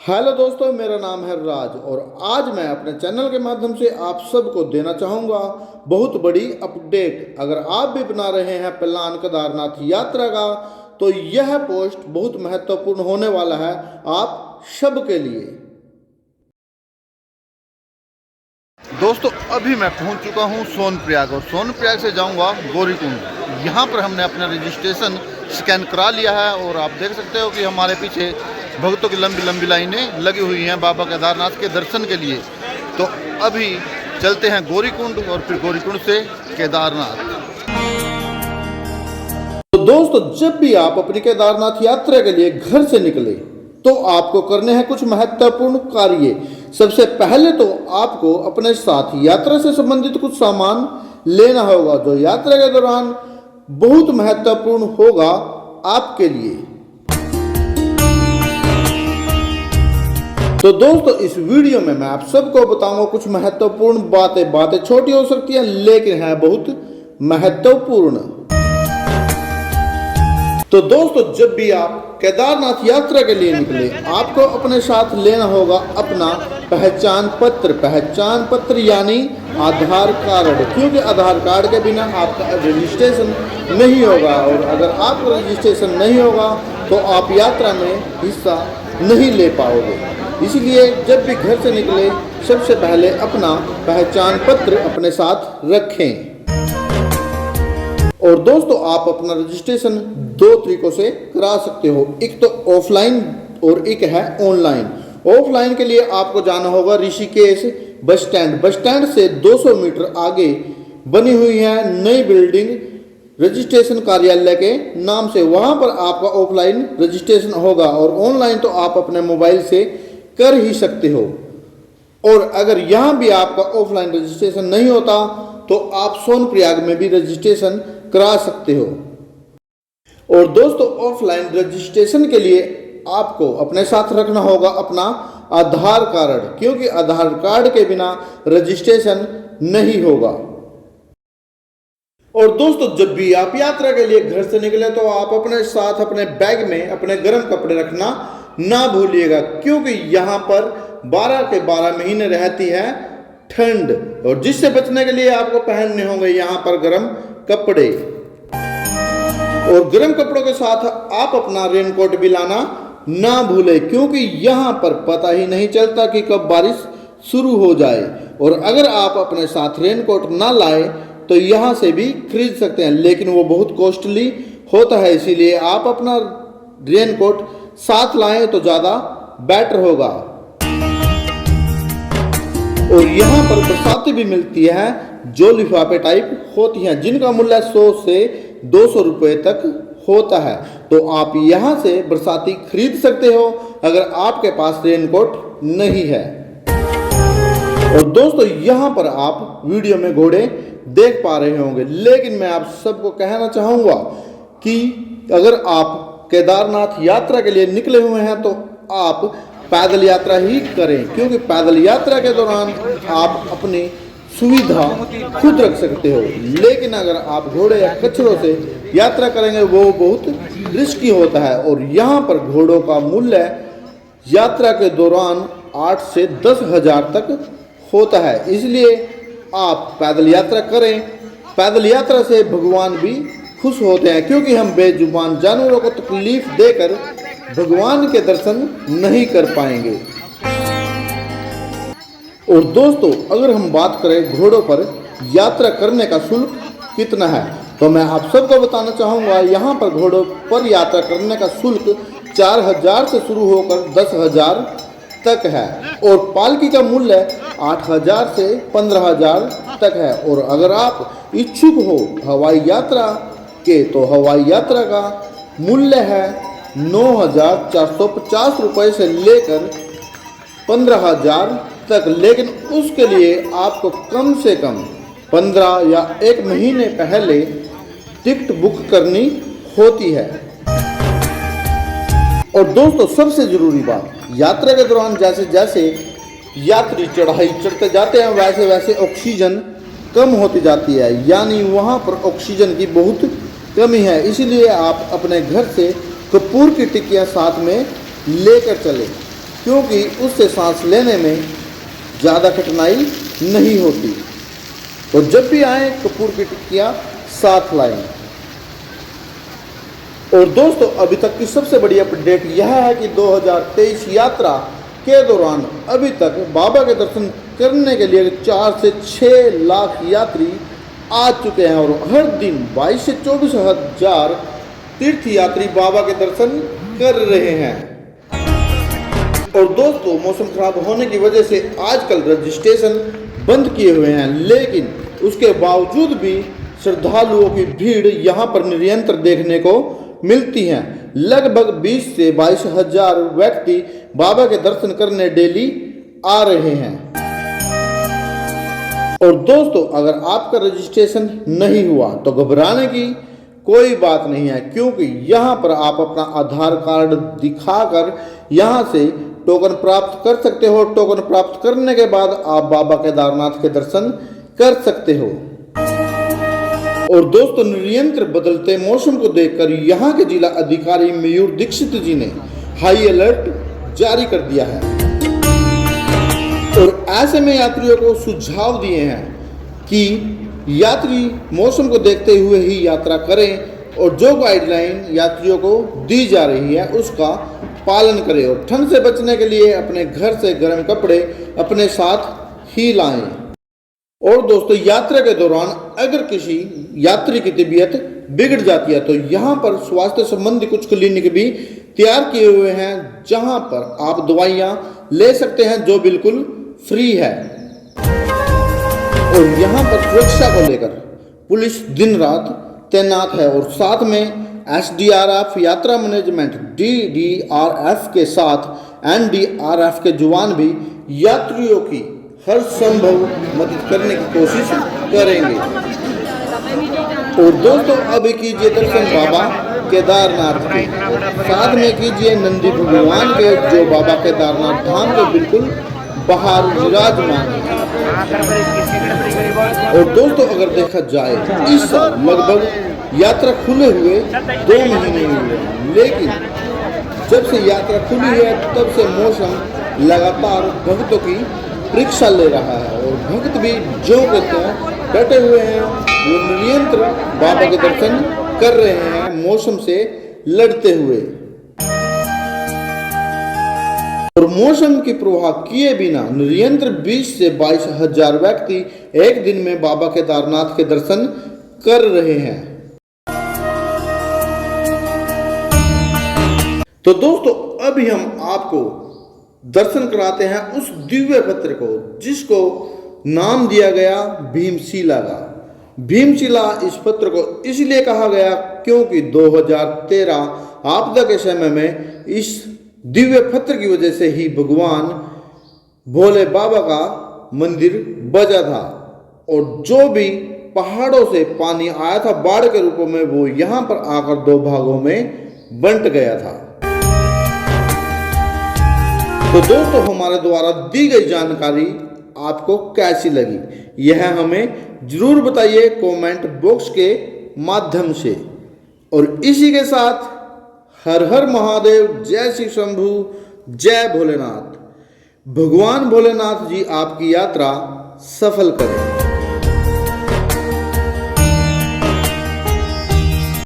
Hello दोस्तों, मेरा नाम है राज और आज मैं अपने चैनल के माध्यम से आप सबको देना चाहूँगा बहुत बड़ी अपडेट। अगर आप भी बना रहे हैं प्लान केदारनाथ यात्रा का तो यह पोस्ट बहुत महत्वपूर्ण होने वाला है आप सब के लिए। दोस्तों, अभी मैं पहुंच चुका हूं सोनप्रयाग और सोनप्रयाग से जाऊंगा गौरीकुंड। यहां पर हमने अपना रजिस्ट्रेशन स्कैन करा लिया है और आप देख सकते हो कि हमारे पीछे भक्तों की लंबी लंबी लाइनें लगी हुई हैं बाबा केदारनाथ के दर्शन के लिए। तो अभी चलते हैं गौरीकुंड और फिर गौरीकुंड से केदारनाथ। तो दोस्तों, जब भी आप अपनी केदारनाथ यात्रा के लिए घर से निकले तो आपको करने हैं कुछ महत्वपूर्ण कार्य। सबसे पहले तो आपको अपने साथ यात्रा से संबंधित कुछ सामान लेना होगा जो यात्रा के दौरान बहुत महत्वपूर्ण होगा आपके लिए। तो दोस्तों, इस वीडियो में मैं आप सबको बताऊंगा कुछ महत्वपूर्ण बातें छोटी हो सकती हैं लेकिन है बहुत महत्वपूर्ण। तो दोस्तों, जब भी आप केदारनाथ यात्रा के लिए निकले आपको अपने साथ लेना होगा अपना पहचान पत्र यानी आधार कार्ड, क्योंकि आधार कार्ड के बिना आपका रजिस्ट्रेशन नहीं होगा और अगर आपका रजिस्ट्रेशन नहीं होगा तो आप यात्रा में हिस्सा नहीं ले पाओगे। इसलिए जब भी घर से निकले सबसे पहले अपना पहचान पत्र अपने साथ रखें। और दोस्तों, आप अपना रजिस्ट्रेशन दो तरीकों से करा सकते हो, एक तो ऑफलाइन और एक है ऑनलाइन। ऑफलाइन के लिए आपको जाना होगा ऋषिकेश बस स्टैंड से 200 मीटर आगे बनी हुई है नई बिल्डिंग रजिस्ट्रेशन कार्यालय के नाम से, वहां पर आपका ऑफलाइन रजिस्ट्रेशन होगा और ऑनलाइन तो आप अपने मोबाइल से कर ही सकते हो। और अगर यहां भी आपका ऑफलाइन रजिस्ट्रेशन नहीं होता तो आप सोनप्रयाग में भी रजिस्ट्रेशन करा सकते हो। और दोस्तों, ऑफलाइन रजिस्ट्रेशन के लिए आपको अपने साथ रखना होगा अपना आधार कार्ड, क्योंकि आधार कार्ड के बिना रजिस्ट्रेशन नहीं होगा। और दोस्तों, जब भी आप यात्रा के लिए घर से निकले तो आप अपने साथ अपने बैग में अपने गर्म कपड़े रखना ना भूलिएगा, क्योंकि यहाँ पर 12 के 12 महीने रहती है ठंड और जिससे बचने के लिए आपको पहनने होंगे यहाँ पर गर्म कपड़े। और गर्म कपड़ों के साथ आप अपना रेनकोट भी लाना ना भूले, क्योंकि यहाँ पर पता ही नहीं चलता कि कब बारिश शुरू हो जाए। और अगर आप अपने साथ रेनकोट ना लाए तो यहाँ से भी खरीद सकते हैं, लेकिन वो बहुत कॉस्टली होता है, इसीलिए आप अपना रेनकोट साथ लाएं तो ज़्यादा बेटर होगा। और यहाँ पर बरसाती भी मिलती है जो लिफाफे टाइप होती हैं, जिनका मूल्य 100 से 200 रुपये तक होता है। तो आप यहाँ से बरसाती खरीद सकते हो अगर आपके पास रेनकोट नहीं है। और दोस्तों, यहाँ पर आप वीडियो में घोड़े देख पा रहे होंगे, लेकिन मैं आप सबको कहना चाहूँगा कि अगर आप केदारनाथ यात्रा के लिए निकले हुए हैं तो आप पैदल यात्रा ही करें, क्योंकि पैदल यात्रा के दौरान आप अपनी सुविधा खुद रख सकते हो। लेकिन अगर आप घोड़े या खच्चरों से यात्रा करेंगे वो बहुत रिस्की होता है और यहाँ पर घोड़ों का मूल्य यात्रा के दौरान 8 से 10 हज़ार तक होता है। इसलिए आप पैदल यात्रा करें। पैदल यात्रा से भगवान भी खुश होते हैं, क्योंकि हम बेजुबान जानवरों को तकलीफ देकर भगवान के दर्शन नहीं कर पाएंगे। और दोस्तों, अगर हम बात करें घोड़ों पर यात्रा करने का शुल्क कितना है तो मैं आप सबको बताना चाहूँगा, यहाँ पर घोड़ों पर यात्रा करने का शुल्क 4000 से शुरू होकर 10,000 तक है और पालकी का मूल्य 8,000 से 15,000 तक है। और अगर आप इच्छुक हो हवाई यात्रा के तो हवाई यात्रा का मूल्य है 9,450 रुपये से लेकर 15,000 तक, लेकिन उसके लिए आपको कम से कम 15 या 1 महीने पहले टिकट बुक करनी होती है। और दोस्तों, सबसे जरूरी बात, यात्रा के दौरान जैसे जैसे यात्री चढ़ाई चढ़ते जाते हैं वैसे वैसे ऑक्सीजन कम होती जाती है, यानी वहाँ पर ऑक्सीजन की बहुत कमी है। इसीलिए आप अपने घर से कपूर की टिक्कियाँ साथ में लेकर चलें, क्योंकि उससे सांस लेने में ज़्यादा कठिनाई नहीं होती। तो जब भी आए कपूर की टिक्कियाँ साथ लाएं। और दोस्तों अभी तक की सबसे बड़ी अपडेट यह है कि 2023 यात्रा के दौरान अभी तक बाबा के दर्शन करने के लिए 4 से 6 लाख यात्री आ चुके हैं और हर दिन 22 से 24 हजार तीर्थ यात्री बाबा के दर्शन कर रहे हैं। और दोस्तों मौसम खराब होने की वजह से आजकल रजिस्ट्रेशन बंद किए हुए हैं, लेकिन उसके बावजूद भी श्रद्धालुओं की भीड़ यहाँ पर निरंतर देखने को मिलती हैं। लगभग 20 से 22 हजार व्यक्ति बाबा के दर्शन करने डेली आ रहे हैं। और दोस्तों अगर आपका रजिस्ट्रेशन नहीं हुआ तो घबराने की कोई बात नहीं है, क्योंकि यहाँ पर आप अपना आधार कार्ड दिखाकर यहाँ से टोकन प्राप्त कर सकते हो। टोकन प्राप्त करने के बाद आप बाबा केदारनाथ के दर्शन कर सकते हो। और दोस्तों निरंतर बदलते मौसम को देखकर यहाँ के जिला अधिकारी मयूर दीक्षित जी ने हाई अलर्ट जारी कर दिया है और ऐसे में यात्रियों को सुझाव दिए हैं कि यात्री मौसम को देखते हुए ही यात्रा करें और जो गाइडलाइन यात्रियों को दी जा रही है उसका पालन करें और ठंड से बचने के लिए अपने घर से गर्म कपड़े अपने साथ ही लाएं। और दोस्तों यात्रा के दौरान अगर किसी यात्री की तबीयत बिगड़ जाती है तो यहाँ पर स्वास्थ्य संबंधी कुछ क्लिनिक भी तैयार किए हुए हैं, जहाँ पर आप दवाइयाँ ले सकते हैं जो बिल्कुल फ्री है। और यहाँ पर सुरक्षा को लेकर पुलिस दिन रात तैनात है और साथ में SDRF यात्रा मैनेजमेंट DDRF के साथ NDRF के जवान भी यात्रियों की हर संभव मदद करने की कोशिश करेंगे। और दोस्तों अब कीजिए दर्शन बाबा केदारनाथ के, साथ में कीजिए नंदी भगवान के जो बाबा केदारनाथ धाम के बिल्कुल बाहर विराजमान है। और दोस्तों अगर देखा जाए इस साल लगभग यात्रा खुले हुए 2 महीने हुए, लेकिन जब से यात्रा खुली है तब से मौसम लगातार भक्तों की परीक्षा ले रहा है और भक्त भी जो कहते हैं डटे हुए हैं, वो निरंतर बाबा के दर्शन कर रहे हैं मौसम से लड़ते हुए। और मौसम की परवाह किए बिना निरंतर 20 से 22 हजार व्यक्ति एक दिन में बाबा केदारनाथ के दर्शन कर रहे हैं। तो दोस्तों अभी हम आपको दर्शन कराते हैं उस दिव्य पत्र को जिसको नाम दिया गया भीमशिला का। भीमशिला इस पत्र को इसलिए कहा गया क्योंकि 2013 आपदा के समय में इस दिव्य पत्र की वजह से ही भगवान भोले बाबा का मंदिर बचा था और जो भी पहाड़ों से पानी आया था बाढ़ के रूप में वो यहाँ पर आकर 2 भागों में बंट गया था। तो दोस्तों हमारे द्वारा दी गई जानकारी आपको कैसी लगी यह हमें जरूर बताइए कमेंट बॉक्स के माध्यम से। और इसी के साथ हर हर महादेव, जय श्री शंभू, जय भोलेनाथ। भगवान भोलेनाथ जी आपकी यात्रा सफल करें।